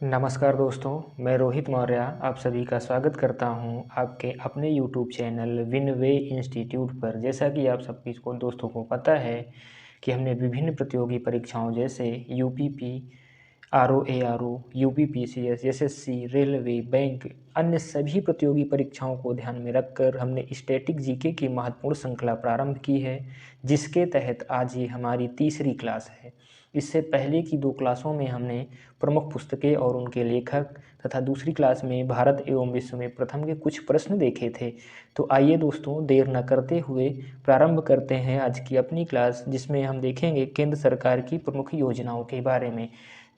नमस्कार दोस्तों, मैं रोहित मौर्य आप सभी का स्वागत करता हूं आपके अपने यूट्यूब चैनल विनवे इंस्टीट्यूट पर। जैसा कि आप सभी को दोस्तों को पता है कि हमने विभिन्न प्रतियोगी परीक्षाओं जैसे UPP, RO, UPPCS, SSC, railway, bank, अन्य सभी प्रतियोगी परीक्षाओं को ध्यान में रखकर हमने स्टैटिक जीके की महत्वपूर्ण श्रृंखला प्रारंभ की है, जिसके तहत आज ये हमारी तीसरी क्लास है। इससे पहले की 2 क्लासों में हमने प्रमुख पुस्तकें और उनके लेखक तथा दूसरी क्लास में भारत एवं विश्व में प्रथम के कुछ प्रश्न देखे थे। तो आइए दोस्तों, देर न करते हुए प्रारंभ करते हैं आज की अपनी क्लास, जिसमें हम देखेंगे केंद्र सरकार की प्रमुख योजनाओं के बारे में,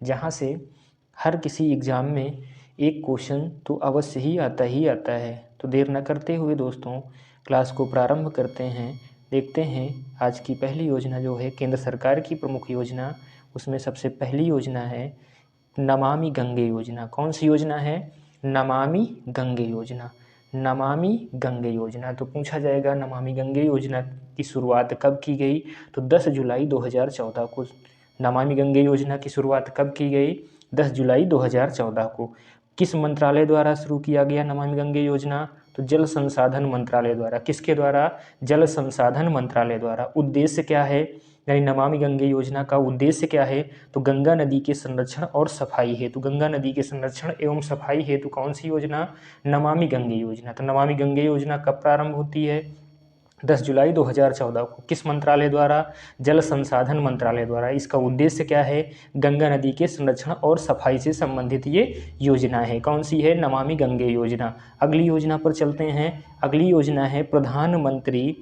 जहां से हर किसी एग्ज़ाम में एक क्वेश्चन तो अवश्य ही आता है। तो देर न करते हुए दोस्तों क्लास को प्रारंभ करते हैं। देखते हैं आज की पहली योजना जो है केंद्र सरकार की प्रमुख योजना, उसमें सबसे पहली योजना है नमामि गंगे योजना। कौन सी योजना है? नमामि गंगे योजना। नमामि गंगे योजना तो पूछा जाएगा नमामि गंगे योजना की शुरुआत कब की गई? तो 10 जुलाई 2014 को। नमामि गंगे योजना की शुरुआत कब की गई? 10 जुलाई 2014 को। किस मंत्रालय द्वारा शुरू किया गया नमामि गंगे योजना? तो जल संसाधन मंत्रालय द्वारा। किसके द्वारा? जल संसाधन मंत्रालय द्वारा। उद्देश्य क्या है? यानी नमामि गंगे योजना का उद्देश्य क्या है? तो गंगा नदी के संरक्षण और सफाई हेतु, गंगा नदी के संरक्षण एवं सफाई हेतु कौन सी योजना? नमामि गंगे योजना। तो नमामि गंगे योजना कब प्रारंभ होती है? 10 जुलाई 2014 को। किस मंत्रालय द्वारा? जल संसाधन मंत्रालय द्वारा। इसका उद्देश्य क्या है? गंगा नदी के संरक्षण और सफाई से संबंधित ये योजना है। कौन सी है? नमामि गंगे योजना। अगली योजना पर चलते हैं। अगली योजना है प्रधानमंत्री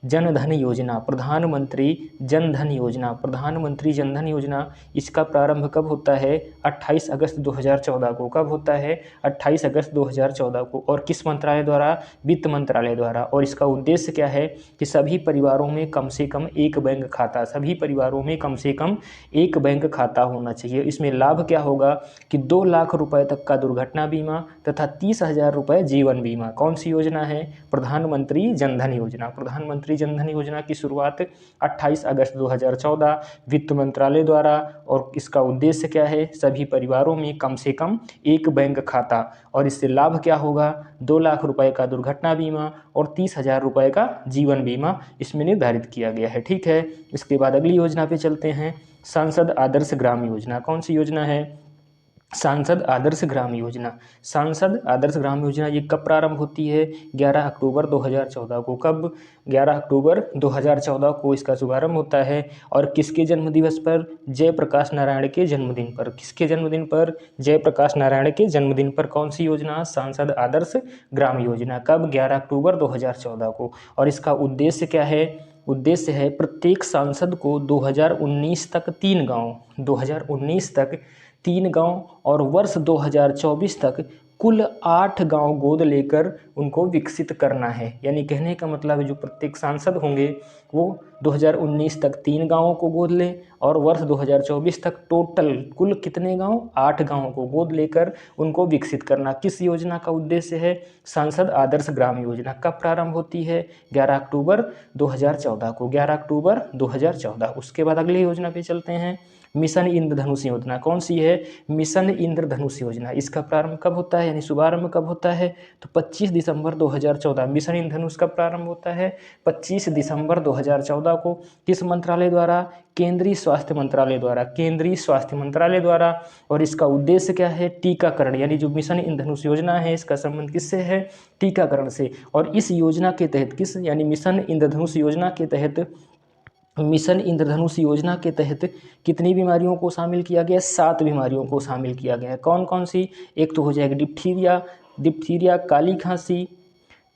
जन धन योजना। प्रधानमंत्री जन धन योजना। प्रधानमंत्री जन धन योजना, इसका प्रारंभ कब होता है? 28 अगस्त 2014 को। कब होता है? 28 अगस्त 2014 को। और किस मंत्रालय द्वारा? वित्त मंत्रालय द्वारा। और इसका उद्देश्य क्या है? कि सभी परिवारों में कम से कम एक बैंक खाता, सभी परिवारों में कम से कम एक बैंक खाता होना चाहिए। इसमें लाभ क्या होगा? कि 2 लाख रुपए तक का दुर्घटना बीमा तथा 30,000 रुपये जीवन बीमा। कौन सी योजना है? प्रधानमंत्री जन धन योजना। प्रधानमंत्री जन धन योजना की शुरुआत 28 अगस्त 2014 वित्त मंत्रालय द्वारा। और इसका उद्देश्य क्या है? सभी परिवारों में कम से कम एक बैंक खाता। और इससे लाभ क्या होगा? 2 लाख रुपए का दुर्घटना बीमा और 30,000 रुपये का जीवन बीमा इसमें निर्धारित किया गया है। ठीक है, इसके बाद अगली योजना पे चलते हैं। सांसद आदर्श ग्राम योजना। कौन सी योजना है? सांसद आदर्श ग्राम योजना। सांसद आदर्श ग्राम योजना ये कब प्रारंभ होती है? 11 अक्टूबर 2014 को। कब? 11 अक्टूबर 2014 को इसका शुभारंभ होता है। और किसके जन्म दिवस पर? जयप्रकाश नारायण के जन्मदिन पर। किसके जन्मदिन पर? जयप्रकाश नारायण के जन्मदिन पर। कौन सी योजना? सांसद आदर्श ग्राम योजना। कब? 11 अक्टूबर 2014 को। और इसका उद्देश्य क्या है? उद्देश्य है प्रत्येक सांसद को 2019 तक 3 गाँव, 2019 तक 3 गाँव और वर्ष 2024 तक कुल 8 गांव गोद लेकर उनको विकसित करना है। यानी कहने का मतलब है जो प्रत्येक सांसद होंगे वो 2019 तक 3 गांवों को गोद लें और वर्ष 2024 तक टोटल कुल कितने गांव? 8 गांवों को गोद लेकर उनको विकसित करना। किस योजना का उद्देश्य है? सांसद आदर्श ग्राम योजना। कब प्रारंभ होती है? 11 अक्टूबर 2014 को। 11 अक्टूबर 2014। उसके बाद अगली योजना पे चलते हैं। मिशन इंद्रधनुष योजना। कौन सी है? मिशन इंद्रधनुष योजना। इसका प्रारंभ कब होता है, यानी शुभारंभ कब होता है? तो 25 दिसंबर 2014। मिशन इंद्रधनुष कब प्रारंभ होता है? 25 दिसंबर 2014 को। किस मंत्रालय द्वारा? केंद्रीय स्वास्थ्य मंत्रालय द्वारा। केंद्रीय स्वास्थ्य मंत्रालय द्वारा। और इसका उद्देश्य क्या है? टीकाकरण। यानी जो मिशन इंद्रधनुष योजना है इसका संबंध किससे है? टीकाकरण से। और इस योजना के तहत किस, यानी मिशन इंद्रधनुष योजना के तहत, मिशन इंद्रधनुष योजना के तहत कितनी बीमारियों को शामिल किया गया? 7 बीमारियों को शामिल किया गया है। कौन कौन सी? एक तो हो जाएगी डिप्थीरिया, काली खांसी,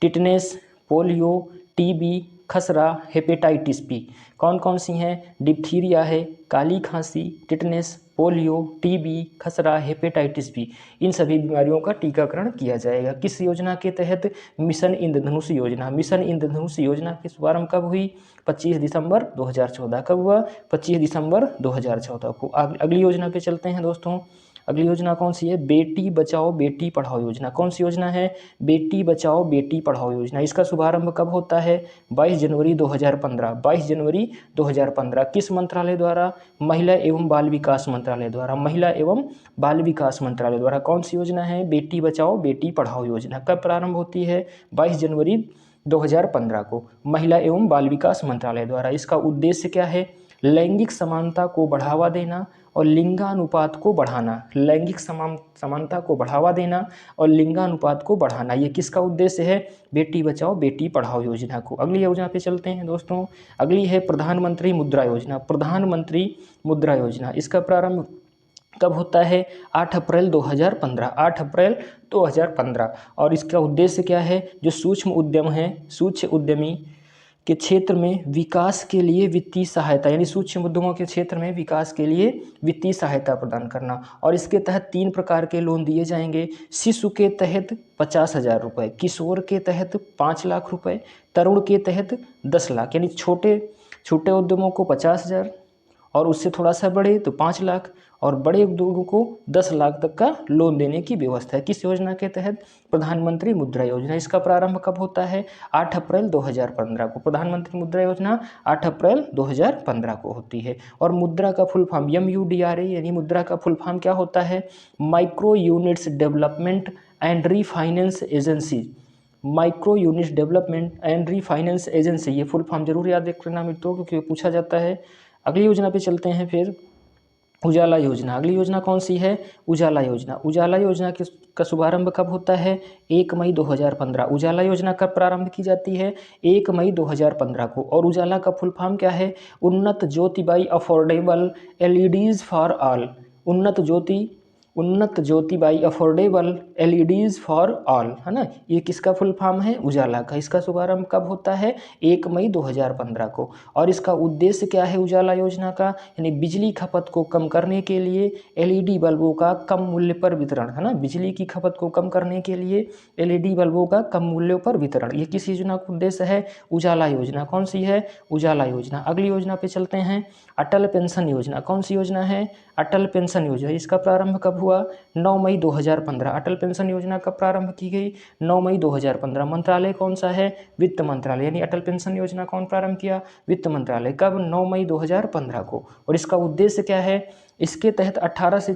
टिटनेस, पोलियो, टीबी, खसरा, हेपेटाइटिस बी। कौन कौन सी हैं? डिप्थीरिया है, काली खांसी, टिटनेस, पोलियो, टीबी, खसरा, हेपेटाइटिस बी। इन सभी बीमारियों का टीकाकरण किया जाएगा। किस योजना के तहत? मिशन इंद्रधनुष योजना। मिशन इंद्रधनुष योजना की शुभारंभ कब हुई? 25 दिसंबर 2014। कब हुआ? 25 दिसंबर 2014 को। अगली योजना पे चलते हैं दोस्तों। अगली योजना कौन सी है? बेटी बचाओ बेटी पढ़ाओ योजना। कौन सी योजना है? बेटी बचाओ बेटी पढ़ाओ योजना। इसका शुभारंभ कब होता है? 22 जनवरी 2015। 22 जनवरी 2015 किस मंत्रालय द्वारा? महिला एवं बाल विकास मंत्रालय द्वारा। महिला एवं बाल विकास मंत्रालय द्वारा कौन सी योजना है? बेटी बचाओ बेटी पढ़ाओ योजना। कब प्रारंभ होती है? 22 जनवरी 2015 को महिला एवं बाल विकास मंत्रालय द्वारा। इसका उद्देश्य क्या है? लैंगिक समानता को बढ़ावा देना और लिंगानुपात को बढ़ाना। लैंगिक समानता को बढ़ावा देना और लिंगानुपात को बढ़ाना, ये किसका उद्देश्य है? बेटी बचाओ बेटी पढ़ाओ योजना को। अगली योजना पे चलते हैं दोस्तों। अगली है प्रधानमंत्री मुद्रा योजना। प्रधानमंत्री मुद्रा योजना, इसका प्रारंभ कब होता है? 8 अप्रैल 2015। 8 अप्रैल 2015। और इसका उद्देश्य क्या है? जो सूक्ष्म उद्यम है, सूक्ष्म उद्यमी के क्षेत्र में विकास के लिए वित्तीय सहायता, यानी सूक्ष्म उद्यमों के क्षेत्र में विकास के लिए वित्तीय सहायता प्रदान करना। और इसके तहत 3 प्रकार के लोन दिए जाएंगे। शिशु के तहत 50,000 रुपये, किशोर के तहत 5 लाख रुपये, तरुण के तहत 10 लाख, यानी छोटे उद्यमों को 50,000 और उससे थोड़ा सा बड़े तो 5 लाख और बड़े उद्योगों को 10 लाख तक का लोन देने की व्यवस्था है। किस योजना के तहत? प्रधानमंत्री मुद्रा योजना। इसका प्रारंभ कब होता है? 8 अप्रैल 2015 को। प्रधानमंत्री मुद्रा योजना 8 अप्रैल 2015 को होती है। और मुद्रा का फुल फॉर्म MUDRA, यानी मुद्रा का फुल फॉर्म क्या होता है? Micro units development and refinance agency. Micro units development and refinance agency, ये फुल फॉर्म जरूर याद रखना मित्रों, क्योंकि पूछा जाता है। अगली योजना पे चलते हैं फिर, उजाला योजना। अगली योजना कौन सी है? उजाला योजना। उजाला योजना का शुभारंभ कब होता है? 1 मई 2015। उजाला योजना कब प्रारंभ की जाती है? 1 मई 2015 को। और उजाला का फुल फॉर्म क्या है? Unnat Jyoti by affordable LEDs for all. Unnat Jyoti by affordable LEDs for all, है ना। ये किसका फुल फॉर्म है? उजाला का। इसका शुभारंभ कब होता है? 1 मई 2015 को। और इसका उद्देश्य क्या है उजाला योजना का? यानी बिजली खपत को कम करने के लिए LED बल्बों का कम मूल्य पर वितरण, है ना। बिजली की खपत को कम करने के लिए LED बल्बों का कम मूल्यों पर वितरण, ये किस योजना का उद्देश्य है? उजाला योजना। कौन सी है? उजाला योजना। अगली योजना पे चलते हैं, अटल पेंशन योजना। कौन सी योजना है? अटल पेंशन योजना। इसका प्रारंभ कब हुआ? 9 मई 2015। अटल पेंशन योजना कब प्रारंभ की गई? 9 मई 2015। मंत्रालय कौन सा है? वित्त मंत्रालय। यानी अटल पेंशन योजना कौन प्रारंभ किया? वित्त मंत्रालय। कब? 9 मई 2015 को। और इसका उद्देश्य क्या है? इसके तहत 18 से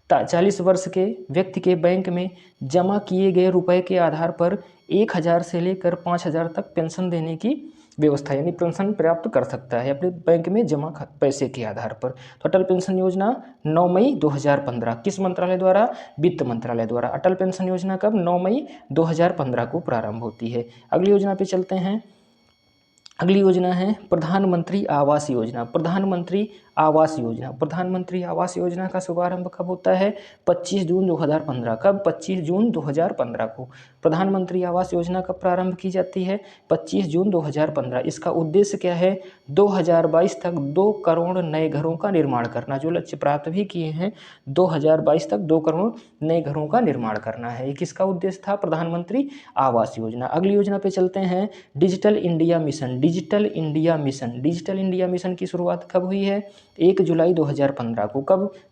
40 वर्ष के व्यक्ति के बैंक में जमा किए गए रुपए के आधार पर 1,000 से लेकर 5,000 तक पेंशन देने की व्यवस्था, यानी पेंशन प्राप्त कर सकता है अपने बैंक में जमा पैसे के आधार पर। तो अटल पेंशन योजना 9 मई 2015 किस मंत्रालय द्वारा? वित्त मंत्रालय द्वारा। अटल पेंशन योजना कब? 9 मई 2015 को प्रारंभ होती है। अगली योजना पे चलते हैं। अगली योजना है प्रधानमंत्री आवास योजना। प्रधानमंत्री आवास योजना। प्रधानमंत्री आवास योजना का शुभारंभ कब होता है? 25 जून 2015। कब? 25 जून 2015 को। प्रधानमंत्री आवास योजना कब प्रारंभ की जाती है? 25 जून 2015। इसका उद्देश्य क्या है? 2022 तक 2 करोड़ नए घरों का निर्माण करना। जो लक्ष्य प्राप्त भी किए हैं, 2022 तक 2 करोड़ नए घरों का निर्माण करना है। ये किसका उद्देश्य था? प्रधानमंत्री आवास योजना। अगली योजना पे चलते हैं, digital India mission. Digital India mission. Digital India mission की शुरुआत कब हुई है? 1 जुलाई 2015 को।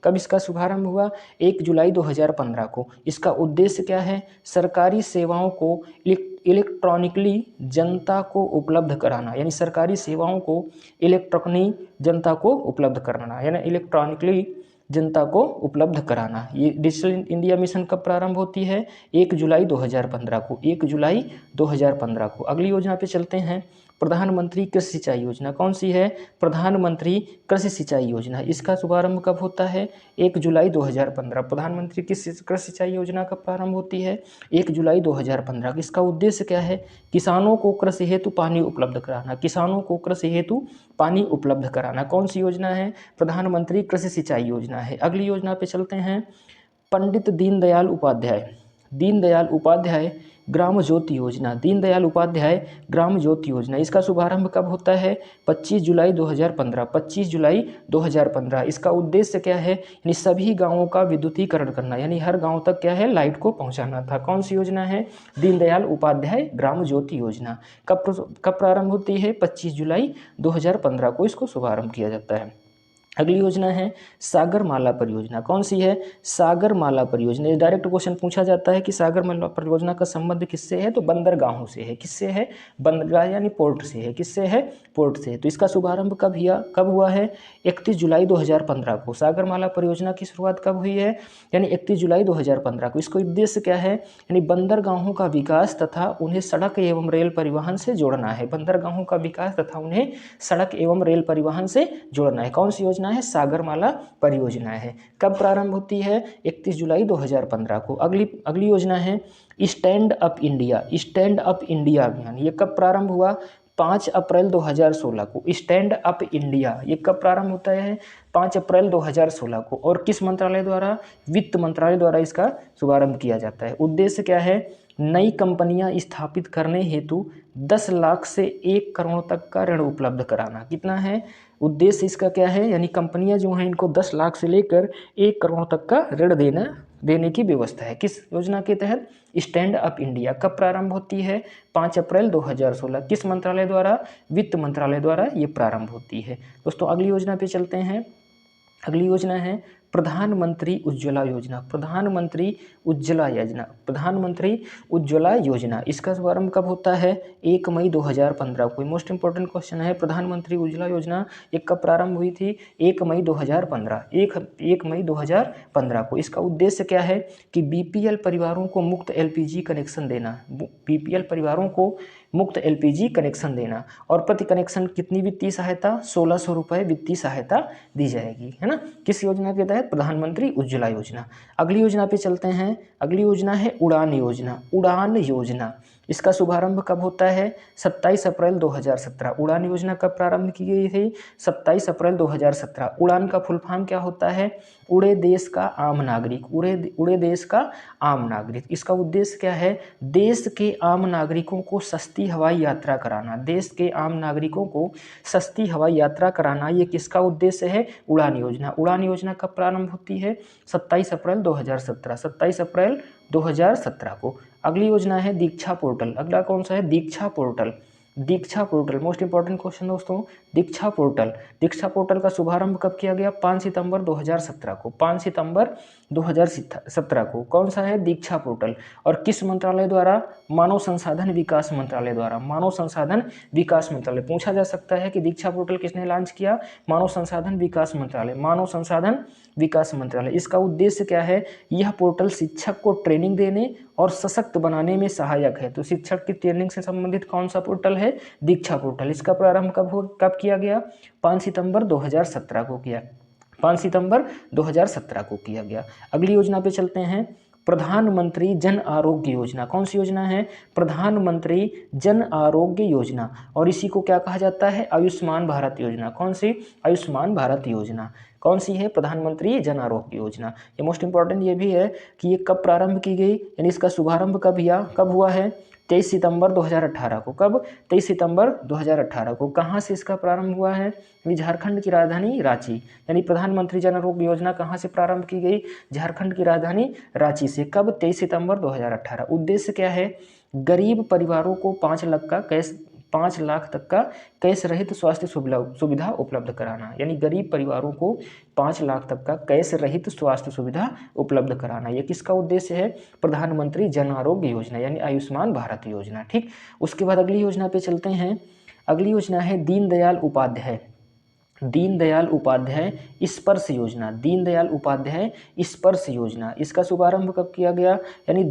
कब इसका शुभारंभ हुआ? 1 जुलाई 2015 को। इसका उद्देश्य क्या है? सरकारी सेवाओं को इलेक्ट्रॉनिकली जनता को उपलब्ध कराना, यानी सरकारी सेवाओं को इलेक्ट्रॉनिक जनता को उपलब्ध कराना, यानी इलेक्ट्रॉनिकली जनता को उपलब्ध कराना। ये डिजिटल इंडिया मिशन कब प्रारंभ होती है? 1 जुलाई 2015 को। 1 जुलाई 2015 को। अगली योजना पे चलते हैं, प्रधानमंत्री कृषि सिंचाई योजना। कौन सी है? प्रधानमंत्री कृषि सिंचाई योजना। इसका शुभारंभ कब होता है? 1 जुलाई 2015। प्रधानमंत्री कृषि सिंचाई योजना कब प्रारंभ होती है? 1 जुलाई 2015। इसका उद्देश्य क्या है? किसानों को कृषि हेतु पानी उपलब्ध कराना। किसानों को कृषि हेतु पानी उपलब्ध कराना। कौन सी योजना है? प्रधानमंत्री कृषि सिंचाई योजना है। अगली योजना पे चलते हैं, पंडित दीनदयाल उपाध्याय। दीनदयाल उपाध्याय ग्राम ज्योति योजना। दीनदयाल उपाध्याय ग्राम ज्योति योजना। इसका शुभारंभ कब होता है? 25 जुलाई 2015। 25 जुलाई 2015। इसका उद्देश्य क्या है? यानी सभी गांवों का विद्युतीकरण करना, यानी हर गांव तक क्या है? लाइट को पहुंचाना था। कौन सी योजना है? दीनदयाल उपाध्याय ग्राम ज्योति योजना। कब प्रारंभ होती है? 25 जुलाई 2015 को इसको शुभारंभ किया जाता है। अगली योजना है सागरमाला परियोजना। कौन सी है? सागरमाला परियोजना। ये डायरेक्ट क्वेश्चन पूछा जाता है कि सागरमाला परियोजना का संबंध किससे है? तो बंदरगाहों से है। किससे है? बंदरगाह यानी पोर्ट से है। किससे है? पोर्ट से। तो इसका शुभारंभ कब हुआ है? 31 जुलाई 2015 को। सागरमाला परियोजना की शुरुआत कब हुई है? यानी 31 जुलाई 2015 को। इसका उद्देश्य क्या है? यानी बंदरगाहों का विकास तथा उन्हें सड़क एवं रेल परिवहन से जोड़ना है। बंदरगाहों का विकास तथा उन्हें सड़क एवं रेल परिवहन से जोड़ना है। कौन सी योजना है? सागरमाला परियोजना है। कब प्रारंभ होती है? 31 जुलाई 2015 को। अगली योजना है stand up India. Stand up India अभियान, ये कब प्रारंभ हुआ? 5 अप्रैल 2016 को। स्टैंड अप इंडिया ये कब प्रारंभ होता है? 5 अप्रैल 2016 को। और किस मंत्रालय द्वारा? वित्त मंत्रालय द्वारा इसका शुभारंभ किया जाता है। उद्देश्य क्या है? नई कंपनियां स्थापित करने हेतु 10 लाख से 1 करोड़ तक का ऋण उपलब्ध कराना। कितना है उद्देश्य इसका? क्या है? यानी कंपनियां जो हैं इनको 10 लाख से लेकर 1 करोड़ तक का ऋण देने की व्यवस्था है। किस योजना के तहत? Stand up India. कब प्रारंभ होती है? 5 अप्रैल 2016। किस मंत्रालय द्वारा? वित्त मंत्रालय द्वारा ये प्रारंभ होती है। दोस्तों अगली योजना पे चलते हैं। अगली योजना है प्रधानमंत्री उज्ज्वला योजना। प्रधानमंत्री उज्ज्वला योजना। प्रधानमंत्री उज्ज्वला योजना, इसका शुभारंभ कब होता है? 1 मई 2015 को। मोस्ट इंपॉर्टेंट क्वेश्चन है, प्रधानमंत्री उज्ज्वला योजना ये कब प्रारंभ हुई थी? 1 मई 2015। 1 मई 2015 को। इसका उद्देश्य क्या है? कि बीपीएल परिवारों को मुफ्त एलपीजी कनेक्शन देना। बीपीएल परिवारों को मुफ्त एलपीजी कनेक्शन देना। और प्रति कनेक्शन कितनी वित्तीय सहायता? 1600 रुपये वित्तीय सहायता दी जाएगी, है ना। किस योजना के तहत? प्रधानमंत्री उज्ज्वला योजना। अगली योजना पे चलते हैं। अगली योजना है उड़ान योजना। उड़ान योजना, इसका शुभारंभ कब होता है? 27 अप्रैल 2017। उड़ान योजना कब प्रारंभ की गई थी? 27 अप्रैल 2017। उड़ान का फुल फॉर्म क्या होता है? उड़े देश का आम नागरिक। उड़े देश का आम नागरिक। इसका उद्देश्य क्या है? देश के आम नागरिकों को सस्ती हवाई यात्रा कराना। देश के आम नागरिकों को सस्ती हवाई यात्रा कराना, ये किसका उद्देश्य है? उड़ान योजना। उड़ान योजना कब प्रारंभ होती है? 27 अप्रैल 2017। 27 अप्रैल 2017 को। अगली योजना है दीक्षा पोर्टल। अगला कौन सा है? दीक्षा पोर्टल। दीक्षा पोर्टल मोस्ट इंपॉर्टेंट क्वेश्चन दोस्तों। दीक्षा पोर्टल। दीक्षा पोर्टल का शुभारंभ कब किया गया? 5 सितंबर 2017 को। 5 सितंबर 2017 को। कौन सा है? दीक्षा पोर्टल। और किस मंत्रालय द्वारा? मानव संसाधन विकास मंत्रालय द्वारा। मानव संसाधन विकास मंत्रालय। पूछा जा सकता है कि दीक्षा पोर्टल किसने लॉन्च किया? मानव संसाधन विकास मंत्रालय। मानव संसाधन विकास मंत्रालय। इसका उद्देश्य क्या है? यह पोर्टल शिक्षक को ट्रेनिंग देने और सशक्त बनाने में सहायक है। तो शिक्षक की ट्रेनिंग से संबंधित कौन सा पोर्टल है? दीक्षा पोर्टल। इसका प्रारंभ कब किया गया? 5 सितंबर 2017 को किया। 5 सितंबर 2017 को किया गया। अगली योजना पे चलते हैं। प्रधानमंत्री जन आरोग्य योजना। कौन सी योजना है? प्रधानमंत्री जन आरोग्य योजना। और इसी को क्या कहा जाता है? आयुष्मान भारत योजना। कौन सी? आयुष्मान भारत योजना। कौन सी है? प्रधानमंत्री जन आरोग्य योजना। ये मोस्ट इंपॉर्टेंट ये भी है कि ये कब प्रारंभ की गई, यानी इसका शुभारंभ कब हुआ है? 23 सितंबर 2018 को। कब? 23 सितंबर 2018 को। कहाँ से इसका प्रारंभ हुआ है? झारखंड की राजधानी रांची। यानी प्रधानमंत्री जन आरोग्य योजना कहाँ से प्रारंभ की गई? झारखंड की राजधानी रांची से। कब? 23 सितंबर 2018। उद्देश्य क्या है? गरीब परिवारों को 5 लाख तक का कैश रहित स्वास्थ्य सुविधा उपलब्ध कराना। यानी गरीब परिवारों को 5 लाख तक का कैश रहित स्वास्थ्य सुविधा उपलब्ध कराना। ये किसका उद्देश्य है? प्रधानमंत्री जन आरोग्य योजना यानी आयुष्मान भारत योजना। ठीक। उसके बाद अगली योजना पे चलते हैं। अगली योजना है दीनदयाल उपाध्याय। दीनदयाल उपाध्याय स्पर्श योजना। दीनदयाल उपाध्याय स्पर्श योजना। इसका शुभारंभ कब किया गया? यानी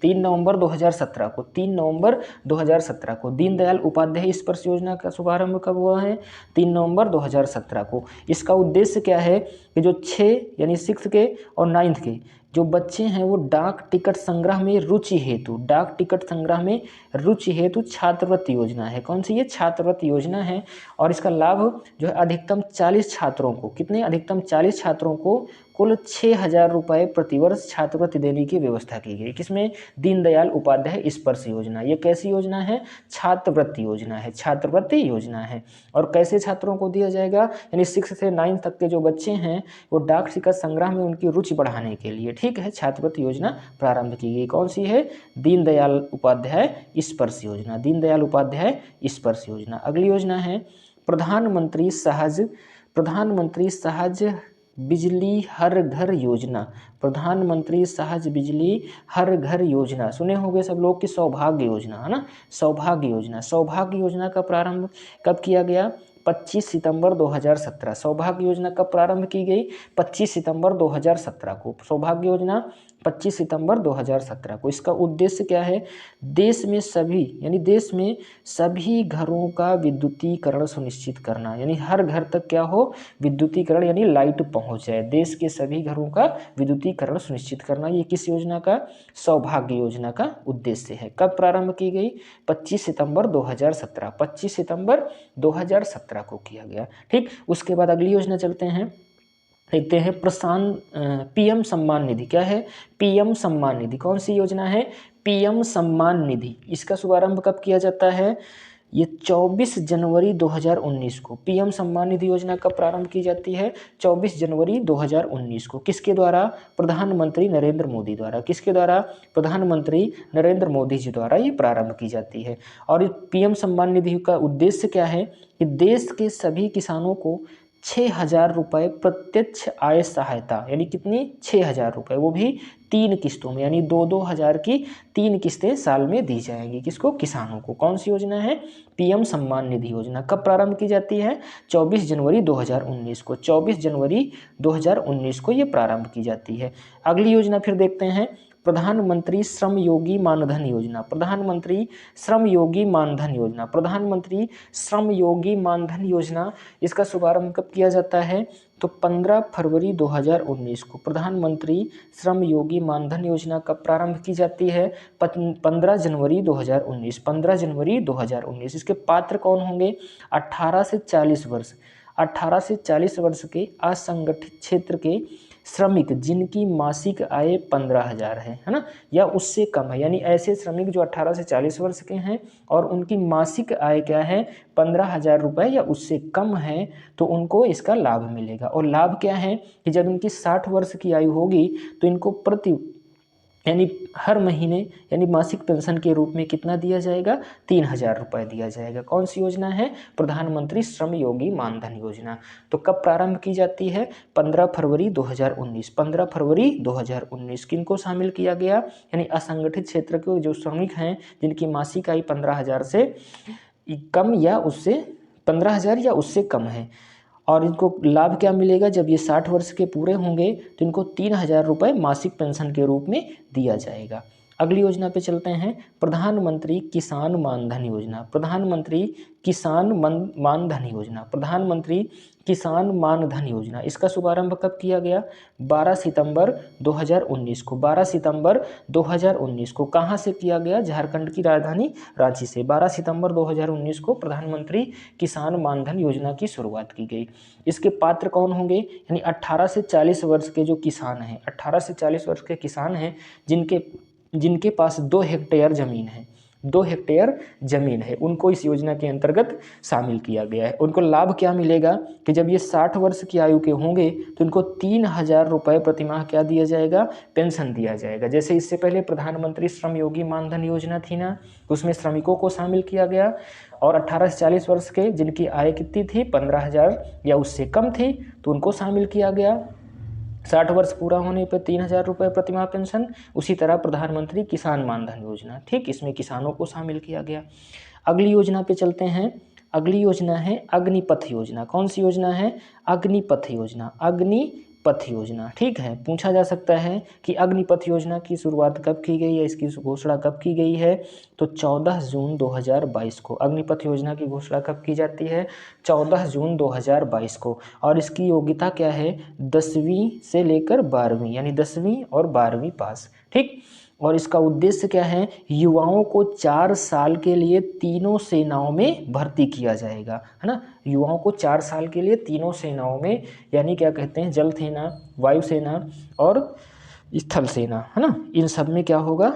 3 नवंबर 2017 को। 3 नवंबर 2017 को दीनदयाल उपाध्याय स्पर्श योजना का शुभारंभ कब हुआ है? 3 नवंबर 2017 को। इसका उद्देश्य क्या है? कि जो 6 यानी 6th के और 9th के जो बच्चे हैं वो डाक टिकट संग्रह में रुचि हेतु छात्रवृत्ति योजना है। कौन सी? ये छात्रवृत्ति योजना है। और इसका लाभ जो है अधिकतम 40 छात्रों को, कितने? अधिकतम 40 छात्रों को कुल 6,000 रुपये प्रतिवर्ष छात्रवृत्ति देने की व्यवस्था की गई। किसमें? दीनदयाल उपाध्याय स्पर्श योजना। ये कैसी योजना है? छात्रवृत्ति योजना है। छात्रवृत्ति योजना है। और कैसे छात्रों को दिया जाएगा? यानी 6 से 9 तक के जो बच्चे हैं वो डाक टिकट संग्रह में उनकी रुचि बढ़ाने के लिए, ठीक है, छात्रवृत्ति योजना प्रारंभ की गई। कौन सी है? दीनदयाल उपाध्याय स्पर्श योजना। दीनदयाल उपाध्याय स्पर्श योजना। अगली योजना है प्रधानमंत्री सहज प्रधानमंत्री सहज बिजली हर घर योजना, प्रधानमंत्री सहज बिजली हर घर योजना सुने होंगे सब लोग की सौभाग्य योजना, है ना, सौभाग्य योजना। सौभाग्य योजना का प्रारंभ कब किया गया? 25 सितंबर 2017। सौभाग्य योजना कब प्रारंभ की गई? 25 सितंबर 2017 को सौभाग्य योजना 25 सितंबर 2017 को। इसका उद्देश्य क्या है? देश में सभी यानी देश में सभी घरों का विद्युतीकरण सुनिश्चित करना, यानी हर घर तक क्या हो? विद्युतीकरण यानी लाइट पहुंच जाए। देश के सभी घरों का विद्युतीकरण सुनिश्चित करना, ये किस योजना का? सौभाग्य योजना का उद्देश्य है। कब प्रारंभ की गई? 25 सितंबर 2017। 25 सितंबर 2017 को किया गया। ठीक, उसके बाद अगली योजना चलते हैं, देखते हैं पीएम सम्मान निधि। क्या है? पीएम सम्मान निधि। कौन सी योजना है? पीएम सम्मान निधि। इसका शुभारंभ कब किया जाता है? ये 24 जनवरी 2019 को पीएम सम्मान निधि योजना कब प्रारंभ की जाती है? 24 जनवरी 2019 को। किसके द्वारा? प्रधानमंत्री नरेंद्र मोदी द्वारा। किसके द्वारा? प्रधानमंत्री नरेंद्र मोदी जी द्वारा ये प्रारंभ की जाती है। और इस पीएम सम्मान निधि का उद्देश्य क्या है? कि देश के सभी किसानों को 6,000 रुपये प्रत्यक्ष आय सहायता, यानी कितनी? 6,000 रुपये, वो भी 3 किस्तों में, यानी 2-2 हज़ार की 3 किस्तें साल में दी जाएंगी। किसको? किसानों को। कौन सी योजना है? पीएम सम्मान निधि योजना। कब प्रारंभ की जाती है? 24 जनवरी 2019 को। 24 जनवरी 2019 को ये प्रारंभ की जाती है। अगली योजना फिर देखते हैं, प्रधानमंत्री श्रम योगी मानधन योजना। प्रधानमंत्री श्रम योगी मानधन योजना। प्रधानमंत्री श्रम योगी मानधन योजना, इसका शुभारंभ कब किया जाता है? तो 15 फरवरी 2019 को प्रधानमंत्री श्रम योगी मानधन योजना कब प्रारंभ की जाती है? 15 जनवरी 2019। 15 जनवरी 2019। इसके पात्र कौन होंगे? 18 से 40 वर्ष, 18 से 40 वर्ष के असंगठित क्षेत्र के श्रमिक जिनकी मासिक आय 15,000 है ना, या उससे कम है, यानी ऐसे श्रमिक जो 18 से 40 वर्ष के हैं और उनकी मासिक आय क्या है? 15,000 रुपये या उससे कम है, तो उनको इसका लाभ मिलेगा। और लाभ क्या है? कि जब इनकी 60 वर्ष की आयु होगी तो इनको यानी हर महीने यानी मासिक पेंशन के रूप में कितना दिया जाएगा? 3,000 रुपये दिया जाएगा। कौन सी योजना है? प्रधानमंत्री श्रम योगी मानधन योजना। तो कब प्रारंभ की जाती है? 15 फरवरी 2019। 15 फरवरी 2019। किनको शामिल किया गया? यानी असंगठित क्षेत्र के जो श्रमिक हैं जिनकी मासिक आय 15,000 से कम या उससे 15,000 या उससे कम है। और इनको लाभ क्या मिलेगा? जब ये 60 वर्ष के पूरे होंगे तो इनको 3,000 रुपये मासिक पेंशन के रूप में दिया जाएगा। अगली योजना पे चलते हैं, प्रधानमंत्री किसान मानधन योजना। प्रधानमंत्री किसान मानधन योजना। प्रधानमंत्री किसान मानधन योजना, इसका शुभारंभ कब किया गया? 12 सितंबर 2019 को। 12 सितंबर 2019 को। कहाँ से किया गया? झारखंड की राजधानी रांची से। 12 सितंबर 2019 को प्रधानमंत्री किसान मानधन योजना की शुरुआत की गई। इसके पात्र कौन होंगे? यानी 18 से 40 वर्ष के जो किसान हैं, 18 से 40 वर्ष के किसान हैं जिनके पास 2 हेक्टेयर ज़मीन है, 2 हेक्टेयर ज़मीन है, उनको इस योजना के अंतर्गत शामिल किया गया है। उनको लाभ क्या मिलेगा? कि जब ये 60 वर्ष की आयु के होंगे तो इनको 3,000 रुपये प्रतिमाह क्या दिया जाएगा? पेंशन दिया जाएगा। जैसे इससे पहले प्रधानमंत्री श्रम योगी मानधन योजना थी ना, उसमें श्रमिकों को शामिल किया गया और 18 से 40 वर्ष के जिनकी आय कितनी थी? 15,000 या उससे कम थी, तो उनको शामिल किया गया। 60 वर्ष पूरा होने पर 3,000 रुपये प्रतिमाह पेंशन। उसी तरह प्रधानमंत्री किसान मानधन योजना, ठीक, इसमें किसानों को शामिल किया गया। अगली योजना पे चलते हैं। अगली योजना है अग्निपथ योजना। कौन सी योजना है? अग्निपथ योजना। अग्निपथ योजना, ठीक है। पूछा जा सकता है कि अग्निपथ योजना की शुरुआत कब की गई है, इसकी घोषणा कब की गई है? तो 14 जून 2022 को। अग्निपथ योजना की घोषणा कब की जाती है? 14 जून 2022 को। और इसकी योग्यता क्या है? 10वीं से लेकर 12वीं, यानी 10वीं और 12वीं पास, ठीक। और इसका उद्देश्य क्या है? युवाओं को 4 साल के लिए तीनों सेनाओं में भर्ती किया जाएगा, है ना। युवाओं को 4 साल के लिए तीनों सेनाओं में, यानी क्या कहते हैं, जल सेना, वायु सेना और स्थल सेना, है ना, इन सब में क्या होगा?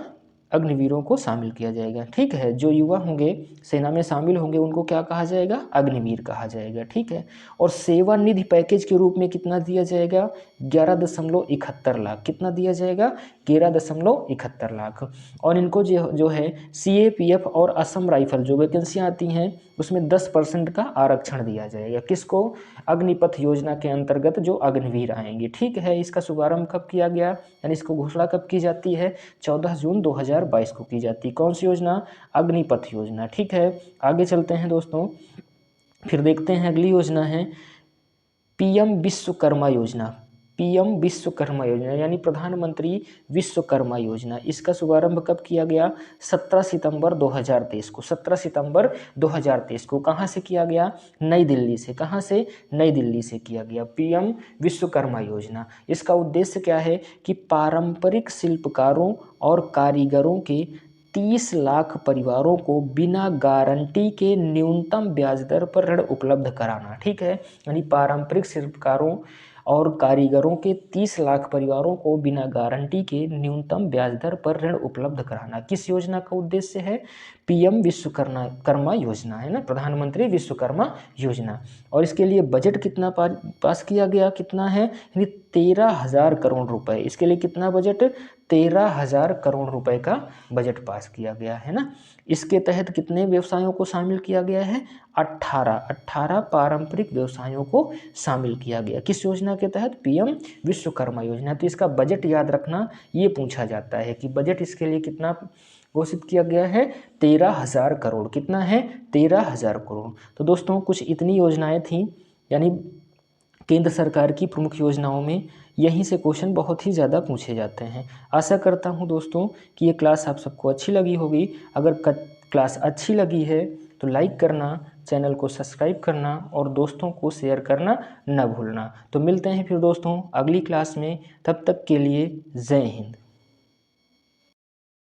अग्निवीरों को शामिल किया जाएगा। ठीक है, जो युवा होंगे सेना में शामिल होंगे उनको क्या कहा जाएगा? अग्निवीर कहा जाएगा। ठीक है, और सेवानिधि पैकेज के रूप में कितना दिया जाएगा? 11.71 लाख। कितना दिया जाएगा? 11.71 लाख। और इनको जो है CAPF और असम राइफल जो वैकेंसियाँ आती हैं उसमें 10% का आरक्षण दिया जाएगा। किसको? अग्निपथ योजना के अंतर्गत जो अग्निवीर आएंगे। ठीक है, इसका शुभारंभ कब किया गया, यानी इसको घोषणा कब की जाती है? 14 जून 2022 को की जाती है। कौन सी योजना? अग्निपथ योजना। ठीक है, आगे चलते हैं दोस्तों, फिर देखते हैं अगली योजना है PM विश्वकर्मा योजना। PM विश्वकर्मा योजना यानी प्रधानमंत्री विश्वकर्मा योजना। इसका शुभारंभ कब किया गया? 17 सितंबर 2023 को। 17 सितंबर 2023 को कहाँ से किया गया? नई दिल्ली से। कहाँ से? नई दिल्ली से किया गया PM विश्वकर्मा योजना। इसका उद्देश्य क्या है कि पारंपरिक शिल्पकारों और कारीगरों के 30 लाख परिवारों को बिना गारंटी के न्यूनतम ब्याज दर पर ऋण उपलब्ध कराना। ठीक है, यानी पारंपरिक शिल्पकारों और कारीगरों के 30 लाख परिवारों को बिना गारंटी के न्यूनतम ब्याज दर पर ऋण उपलब्ध कराना। किस योजना का उद्देश्य है? PM विश्वकर्मा योजना है ना, प्रधानमंत्री विश्वकर्मा योजना। और इसके लिए बजट कितना पास किया गया? कितना है? यानी 13,000 करोड़ रुपए। इसके लिए कितना बजट? 13,000 करोड़ रुपए का बजट पास किया गया है ना। इसके तहत कितने व्यवसायों को शामिल किया गया है? 18 पारंपरिक व्यवसायों को शामिल किया गया। किस योजना के तहत? PM विश्वकर्मा योजना। तो इसका बजट याद रखना, ये पूछा जाता है कि बजट इसके लिए कितना घोषित किया गया है? 13,000 करोड़। कितना है? 13,000 करोड़। तो दोस्तों कुछ इतनी योजनाएं थीं, यानी केंद्र सरकार की प्रमुख योजनाओं में यहीं से क्वेश्चन बहुत ही ज़्यादा पूछे जाते हैं। आशा करता हूं दोस्तों कि ये क्लास आप सबको अच्छी लगी होगी। अगर क्लास अच्छी लगी है तो लाइक करना, चैनल को सब्सक्राइब करना और दोस्तों को शेयर करना न भूलना। तो मिलते हैं फिर दोस्तों अगली क्लास में, तब तक के लिए जय हिंद।